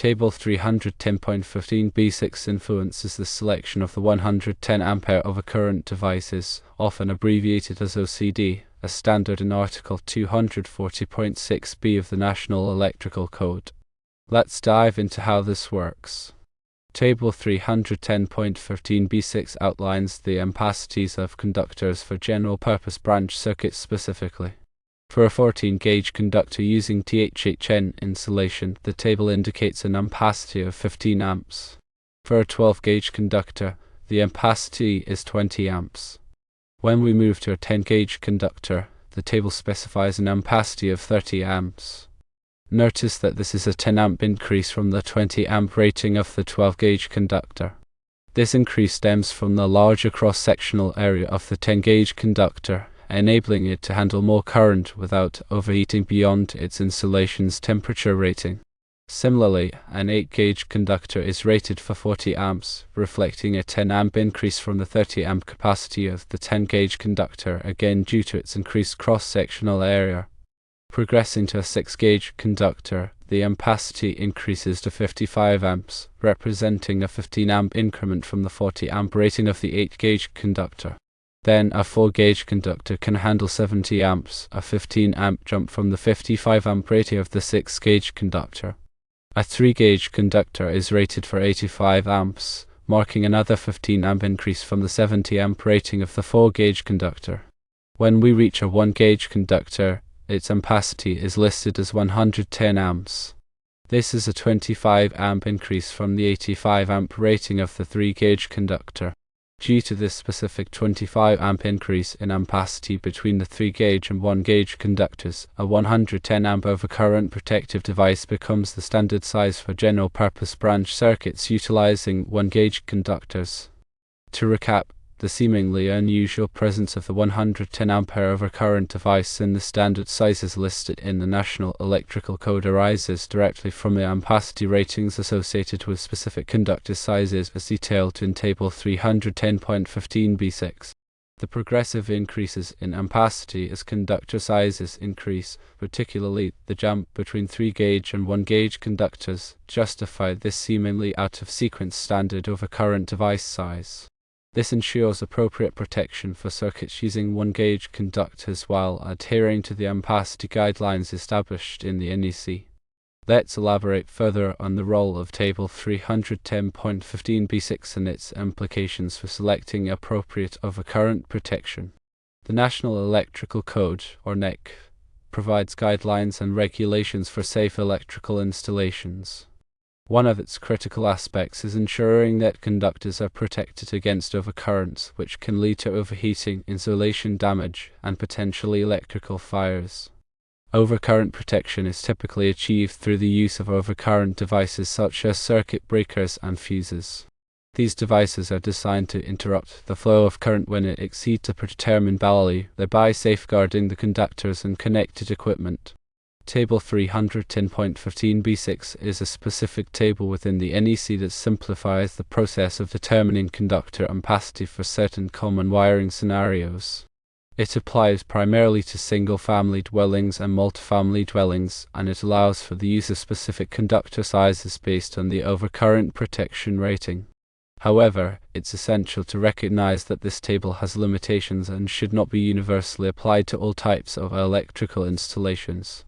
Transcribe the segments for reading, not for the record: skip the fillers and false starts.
Table 310.15b6 influences the selection of the 110 ampere overcurrent devices, often abbreviated as OCD, as standard in Article 240.6b of the National Electrical Code. Let's dive into how this works. Table 310.15b6 outlines the ampacities of conductors for general-purpose branch circuits specifically. For a 14-gauge conductor using THHN insulation, the table indicates an ampacity of 15 amps. For a 12-gauge conductor, the ampacity is 20 amps. When we move to a 10-gauge conductor, the table specifies an ampacity of 30 amps. Notice that this is a 10 amp increase from the 20 amp rating of the 12-gauge conductor. This increase stems from the larger cross-sectional area of the 10-gauge conductor, enabling it to handle more current without overheating beyond its insulation's temperature rating. Similarly, an 8-gauge conductor is rated for 40 amps, reflecting a 10 amp increase from the 30 amp capacity of the 10-gauge conductor, again due to its increased cross-sectional area. Progressing to a 6-gauge conductor, the ampacity increases to 55 amps, representing a 15 amp increment from the 40 amp rating of the 8-gauge conductor. Then a 4-gauge conductor can handle 70 amps, a 15 amp jump from the 55 amp rating of the 6-gauge conductor. A 3-gauge conductor is rated for 85 amps, marking another 15 amp increase from the 70 amp rating of the 4-gauge conductor. When we reach a 1-gauge conductor, its ampacity is listed as 110 amps. This is a 25 amp increase from the 85 amp rating of the 3-gauge conductor. Due to this specific 25 amp increase in ampacity between the 3-gauge and 1-gauge conductors, a 110 amp overcurrent protective device becomes the standard size for general-purpose branch circuits utilizing 1-gauge conductors. To recap, the seemingly unusual presence of the 110 ampere overcurrent device in the standard sizes listed in the National Electrical Code arises directly from the ampacity ratings associated with specific conductor sizes as detailed in Table 310.15b6. The progressive increases in ampacity as conductor sizes increase, particularly the jump between 3-gauge and 1-gauge conductors, justify this seemingly out-of-sequence standard overcurrent device size. This ensures appropriate protection for circuits using 1-gauge conductors while adhering to the ampacity guidelines established in the NEC. Let's elaborate further on the role of Table 310.15b6 and its implications for selecting appropriate overcurrent protection. The National Electrical Code, or NEC, provides guidelines and regulations for safe electrical installations. One of its critical aspects is ensuring that conductors are protected against overcurrents, which can lead to overheating, insulation damage, and potentially electrical fires. Overcurrent protection is typically achieved through the use of overcurrent devices such as circuit breakers and fuses. These devices are designed to interrupt the flow of current when it exceeds a predetermined value, thereby safeguarding the conductors and connected equipment. Table 310.15b6 is a specific table within the NEC that simplifies the process of determining conductor ampacity for certain common wiring scenarios. It applies primarily to single-family dwellings and multifamily dwellings, and it allows for the use of specific conductor sizes based on the overcurrent protection rating. However, it's essential to recognize that this table has limitations and should not be universally applied to all types of electrical installations.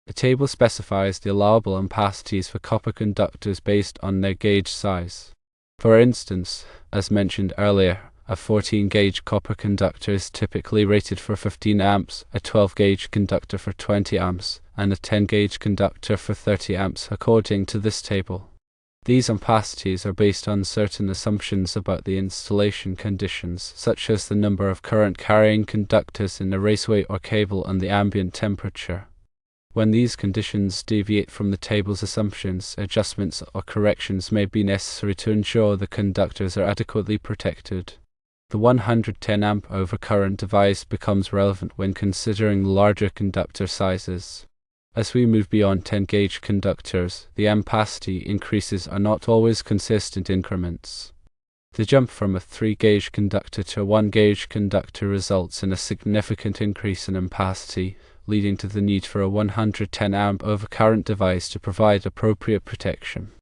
The table specifies the allowable ampacities for copper conductors based on their gauge size. For instance, as mentioned earlier, a 14-gauge copper conductor is typically rated for 15 amps, a 12-gauge conductor for 20 amps, and a 10-gauge conductor for 30 amps according to this table. These ampacities are based on certain assumptions about the installation conditions, such as the number of current-carrying conductors in the raceway or cable and the ambient temperature. When these conditions deviate from the table's assumptions, adjustments or corrections may be necessary to ensure the conductors are adequately protected. The 110 amp overcurrent device becomes relevant when considering larger conductor sizes. As we move beyond 10-gauge conductors, the ampacity increases are not always consistent increments. The jump from a 3-gauge conductor to a 1-gauge conductor results in a significant increase in ampacity, leading to the need for a 110 amp overcurrent device to provide appropriate protection.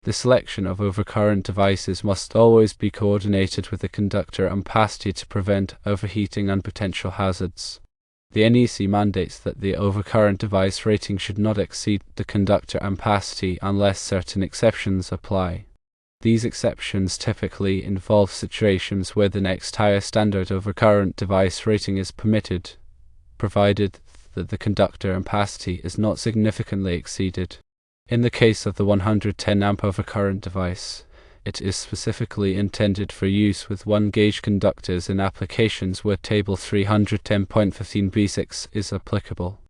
The selection of overcurrent devices must always be coordinated with the conductor ampacity to prevent overheating and potential hazards. The NEC mandates that the overcurrent device rating should not exceed the conductor ampacity unless certain exceptions apply. These exceptions typically involve situations where the next higher standard overcurrent device rating is permitted, provided that the conductor ampacity is not significantly exceeded. In the case of the 110 amp overcurrent device, it is specifically intended for use with 1 gauge conductors in applications where Table 310.15b6 is applicable.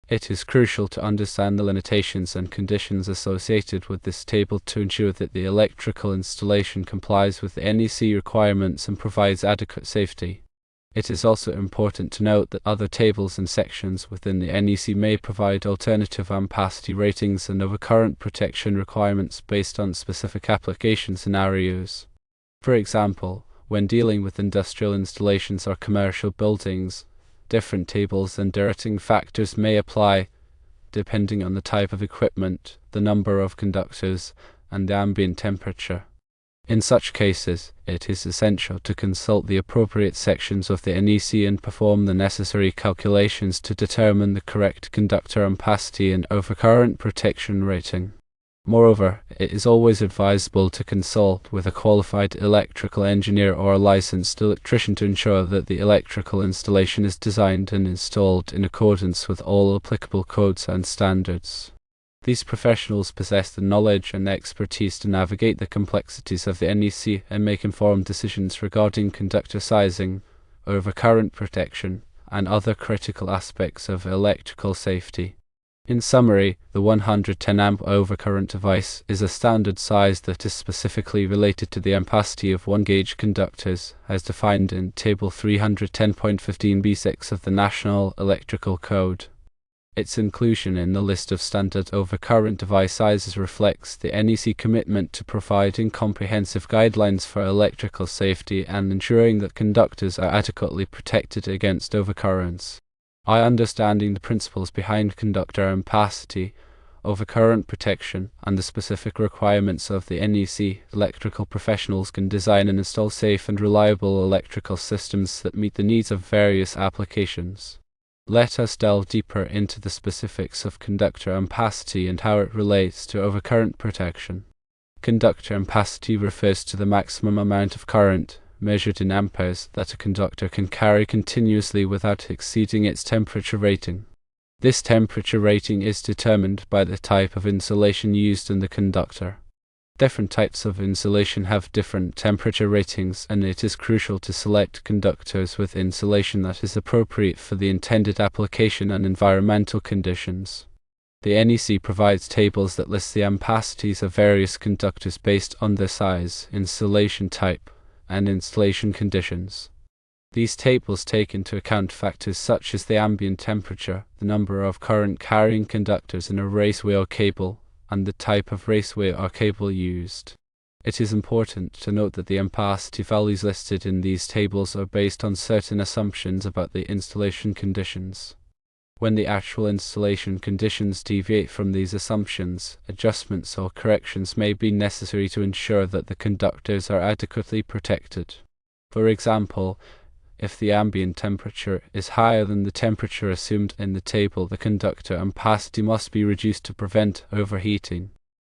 It is crucial to understand the limitations and conditions associated with this table to ensure that the electrical installation complies with the NEC requirements and provides adequate safety. It is also important to note that other tables and sections within the NEC may provide alternative ampacity ratings and overcurrent protection requirements based on specific application scenarios. For example, when dealing with industrial installations or commercial buildings, different tables and rating factors may apply, depending on the type of equipment, the number of conductors, and the ambient temperature. In such cases, it is essential to consult the appropriate sections of the NEC and perform the necessary calculations to determine the correct conductor ampacity and overcurrent protection rating. Moreover, it is always advisable to consult with a qualified electrical engineer or a licensed electrician to ensure that the electrical installation is designed and installed in accordance with all applicable codes and standards. These professionals possess the knowledge and expertise to navigate the complexities of the NEC and make informed decisions regarding conductor sizing, overcurrent protection, and other critical aspects of electrical safety. In summary, the 110 amp overcurrent device is a standard size that is specifically related to the ampacity of 1 gauge conductors, as defined in Table 310.15b6 of the National Electrical Code. Its inclusion in the list of standard overcurrent device sizes reflects the NEC commitment to providing comprehensive guidelines for electrical safety and ensuring that conductors are adequately protected against overcurrents. By understanding the principles behind conductor ampacity, overcurrent protection, and the specific requirements of the NEC, electrical professionals can design and install safe and reliable electrical systems that meet the needs of various applications. Let us delve deeper into the specifics of conductor ampacity and how it relates to overcurrent protection. Conductor ampacity refers to the maximum amount of current, measured in amperes, that a conductor can carry continuously without exceeding its temperature rating. This temperature rating is determined by the type of insulation used in the conductor. Different types of insulation have different temperature ratings, and it is crucial to select conductors with insulation that is appropriate for the intended application and environmental conditions. The NEC provides tables that list the ampacities of various conductors based on their size, insulation type, and installation conditions. These tables take into account factors such as the ambient temperature, the number of current-carrying conductors in a raceway or cable, and the type of raceway or cable used. It is important to note that the ampacity values listed in these tables are based on certain assumptions about the installation conditions. When the actual installation conditions deviate from these assumptions, adjustments or corrections may be necessary to ensure that the conductors are adequately protected. For example, if the ambient temperature is higher than the temperature assumed in the table, the conductor ampacity must be reduced to prevent overheating.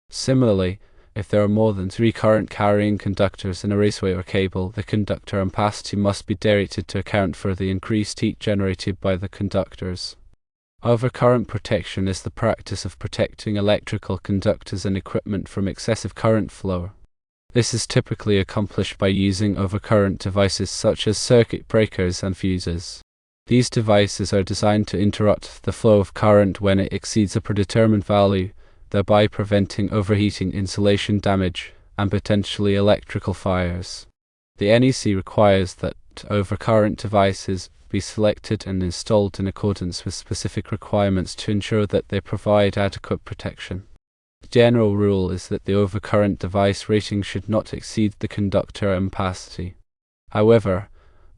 Similarly, if there are more than 3 current-carrying conductors in a raceway or cable, the conductor ampacity must be derated to account for the increased heat generated by the conductors. Overcurrent protection is the practice of protecting electrical conductors and equipment from excessive current flow. This is typically accomplished by using overcurrent devices such as circuit breakers and fuses. These devices are designed to interrupt the flow of current when it exceeds a predetermined value, thereby preventing overheating, insulation damage, and potentially electrical fires. The NEC requires that overcurrent devices be selected and installed in accordance with specific requirements to ensure that they provide adequate protection. The general rule is that the overcurrent device rating should not exceed the conductor ampacity. However,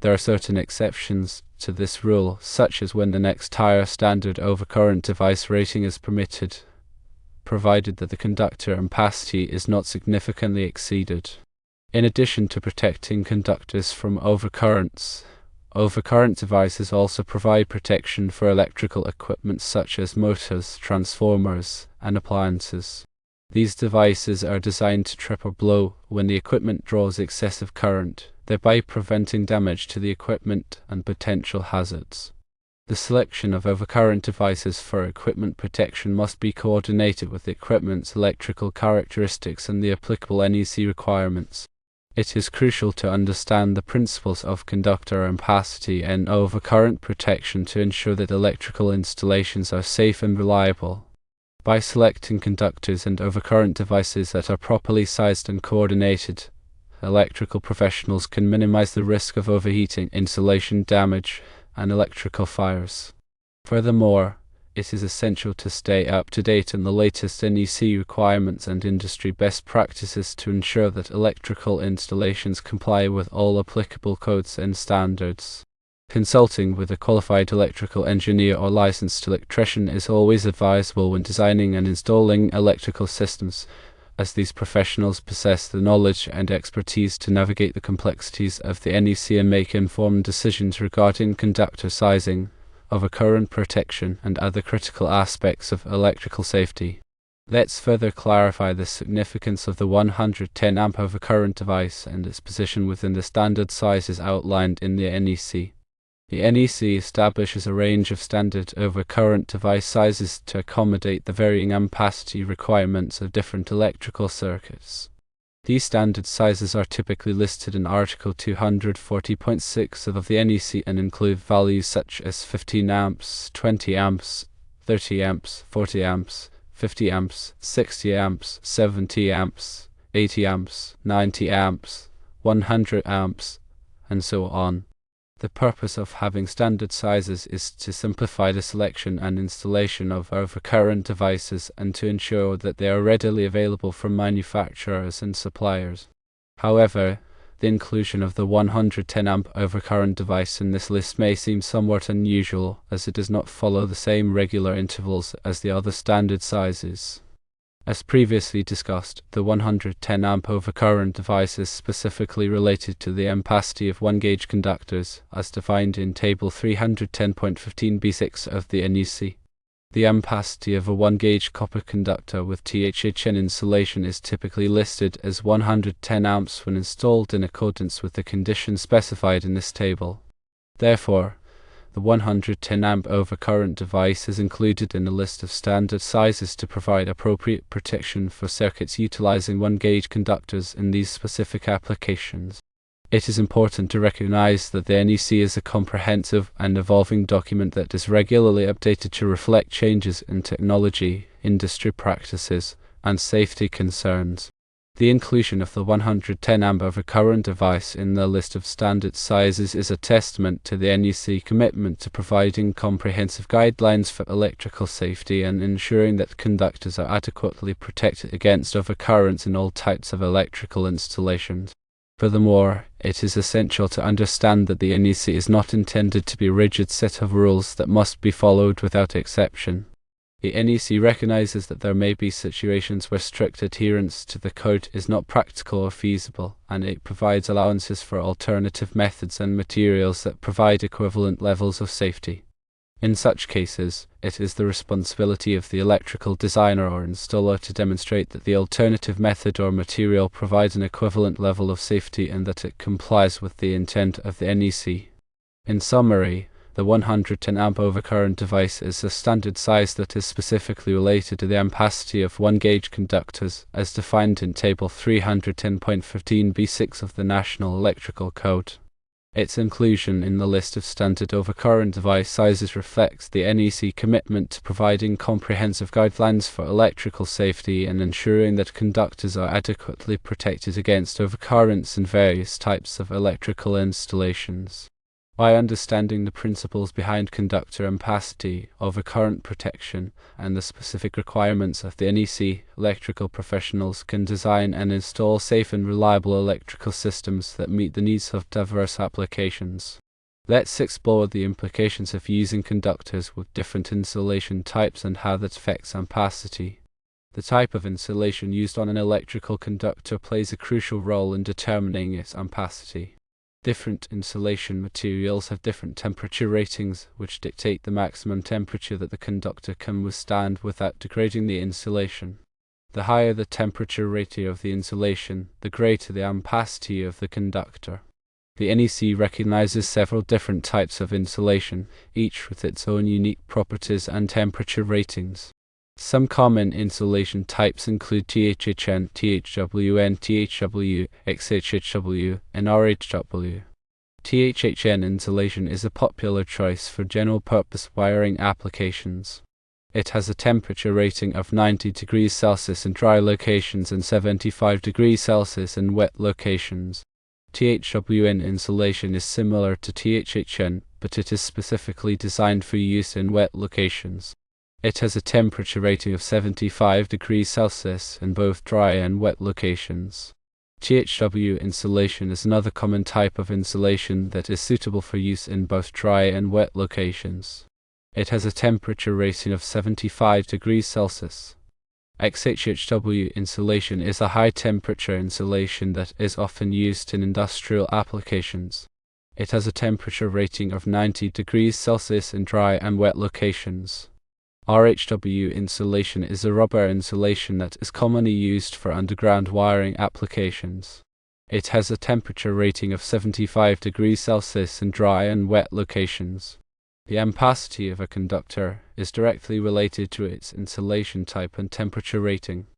there are certain exceptions to this rule, such as when the next higher standard overcurrent device rating is permitted. provided that the conductor ampacity is not significantly exceeded. In addition to protecting conductors from overcurrents, overcurrent devices also provide protection for electrical equipment such as motors, transformers, and appliances. These devices are designed to trip or blow when the equipment draws excessive current, thereby preventing damage to the equipment and potential hazards. The selection of overcurrent devices for equipment protection must be coordinated with the equipment's electrical characteristics and the applicable NEC requirements. It is crucial to understand the principles of conductor ampacity and overcurrent protection to ensure that electrical installations are safe and reliable. By selecting conductors and overcurrent devices that are properly sized and coordinated, electrical professionals can minimize the risk of overheating, insulation damage, and electrical fires. Furthermore, it is essential to stay up to date on the latest NEC requirements and industry best practices to ensure that electrical installations comply with all applicable codes and standards. Consulting with a qualified electrical engineer or licensed electrician is always advisable when designing and installing electrical systems, as these professionals possess the knowledge and expertise to navigate the complexities of the NEC and make informed decisions regarding conductor sizing, overcurrent protection, and other critical aspects of electrical safety. Let's further clarify the significance of the 110 amp overcurrent device and its position within the standard sizes outlined in the NEC. The NEC establishes a range of standard overcurrent device sizes to accommodate the varying ampacity requirements of different electrical circuits. These standard sizes are typically listed in Article 240.6 of the NEC and include values such as 15 amps, 20 amps, 30 amps, 40 amps, 50 amps, 60 amps, 70 amps, 80 amps, 90 amps, 100 amps, and so on. The purpose of having standard sizes is to simplify the selection and installation of overcurrent devices and to ensure that they are readily available from manufacturers and suppliers. However, the inclusion of the 110 amp overcurrent device in this list may seem somewhat unusual, as it does not follow the same regular intervals as the other standard sizes. As previously discussed, the 110 amp overcurrent device is specifically related to the ampacity of 1-gauge conductors, as defined in Table 310.15b6 of the NEC. The ampacity of a 1-gauge copper conductor with THHN insulation is typically listed as 110 amps when installed in accordance with the conditions specified in this table. Therefore, the 110 amp overcurrent device is included in a list of standard sizes to provide appropriate protection for circuits utilizing 1-gauge conductors in these specific applications. It is important to recognize that the NEC is a comprehensive and evolving document that is regularly updated to reflect changes in technology, industry practices, and safety concerns. The inclusion of the 110 amp overcurrent device in the list of standard sizes is a testament to the NEC commitment to providing comprehensive guidelines for electrical safety and ensuring that conductors are adequately protected against overcurrents in all types of electrical installations. Furthermore, it is essential to understand that the NEC is not intended to be a rigid set of rules that must be followed without exception. The NEC recognizes that there may be situations where strict adherence to the code is not practical or feasible, and it provides allowances for alternative methods and materials that provide equivalent levels of safety. In such cases, it is the responsibility of the electrical designer or installer to demonstrate that the alternative method or material provides an equivalent level of safety and that it complies with the intent of the NEC. In summary, the 110 amp overcurrent device is a standard size that is specifically related to the ampacity of 1-gauge conductors, as defined in Table 310.15b6 of the National Electrical Code. Its inclusion in the list of standard overcurrent device sizes reflects the NEC commitment to providing comprehensive guidelines for electrical safety and ensuring that conductors are adequately protected against overcurrents in various types of electrical installations. By understanding the principles behind conductor ampacity, overcurrent protection, and the specific requirements of the NEC, electrical professionals can design and install safe and reliable electrical systems that meet the needs of diverse applications. Let's explore the implications of using conductors with different insulation types and how that affects ampacity. The type of insulation used on an electrical conductor plays a crucial role in determining its ampacity. Different insulation materials have different temperature ratings, which dictate the maximum temperature that the conductor can withstand without degrading the insulation. The higher the temperature rating of the insulation, the greater the ampacity of the conductor. The NEC recognizes several different types of insulation, each with its own unique properties and temperature ratings. Some common insulation types include THHN, THWN, THW, XHHW, and RHW. THHN insulation is a popular choice for general-purpose wiring applications. It has a temperature rating of 90 degrees Celsius in dry locations and 75 degrees Celsius in wet locations. THWN insulation is similar to THHN, but it is specifically designed for use in wet locations. It has a temperature rating of 75 degrees Celsius in both dry and wet locations. THW insulation is another common type of insulation that is suitable for use in both dry and wet locations. It has a temperature rating of 75 degrees Celsius. XHHW insulation is a high-temperature insulation that is often used in industrial applications. It has a temperature rating of 90 degrees Celsius in dry and wet locations. RHW insulation is a rubber insulation that is commonly used for underground wiring applications. It has a temperature rating of 75 degrees Celsius in dry and wet locations. The ampacity of a conductor is directly related to its insulation type and temperature rating.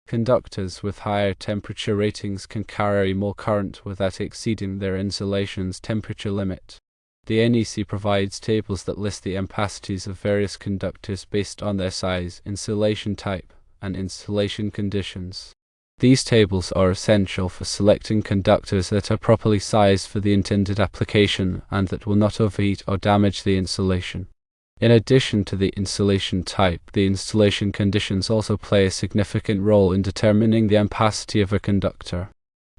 Conductors with higher temperature ratings can carry more current without exceeding their insulation's temperature limit. The NEC provides tables that list the ampacities of various conductors based on their size, insulation type, and installation conditions. These tables are essential for selecting conductors that are properly sized for the intended application and that will not overheat or damage the insulation. In addition to the insulation type, the installation conditions also play a significant role in determining the ampacity of a conductor.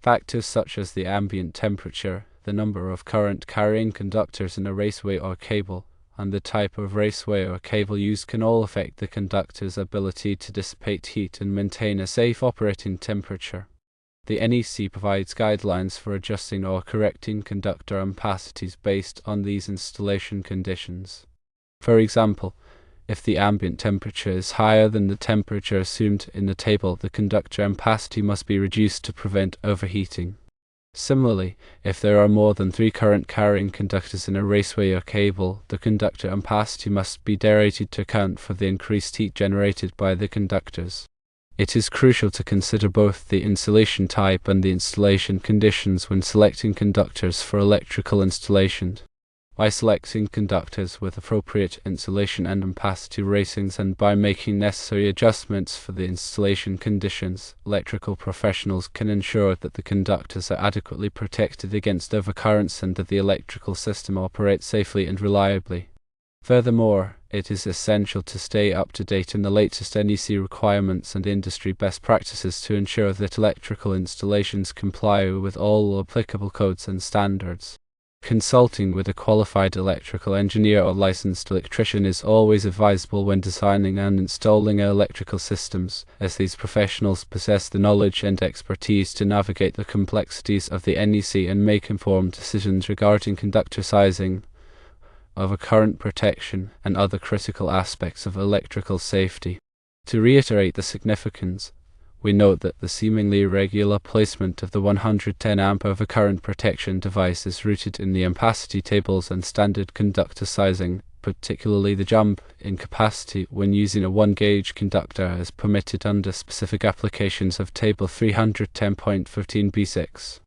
Factors such as the ambient temperature, the number of current-carrying conductors in a raceway or cable, and the type of raceway or cable used can all affect the conductor's ability to dissipate heat and maintain a safe operating temperature. The NEC provides guidelines for adjusting or correcting conductor ampacities based on these installation conditions. For example, if the ambient temperature is higher than the temperature assumed in the table, the conductor ampacity must be reduced to prevent overheating. Similarly, if there are more than 3 current-carrying conductors in a raceway or cable, the conductor ampacity must be derated to account for the increased heat generated by the conductors. It is crucial to consider both the insulation type and the installation conditions when selecting conductors for electrical installation. By selecting conductors with appropriate insulation and ampacity ratings and by making necessary adjustments for the installation conditions, electrical professionals can ensure that the conductors are adequately protected against overcurrents and that the electrical system operates safely and reliably. Furthermore, it is essential to stay up to date on the latest NEC requirements and industry best practices to ensure that electrical installations comply with all applicable codes and standards. Consulting with a qualified electrical engineer or licensed electrician is always advisable when designing and installing electrical systems, as these professionals possess the knowledge and expertise to navigate the complexities of the NEC and make informed decisions regarding conductor sizing, overcurrent protection, and other critical aspects of electrical safety. To reiterate the significance, we note that the seemingly irregular placement of the 110 amp overcurrent protection device is rooted in the ampacity tables and standard conductor sizing, particularly the jump in capacity when using a 1-gauge conductor as permitted under specific applications of Table 310.15b6.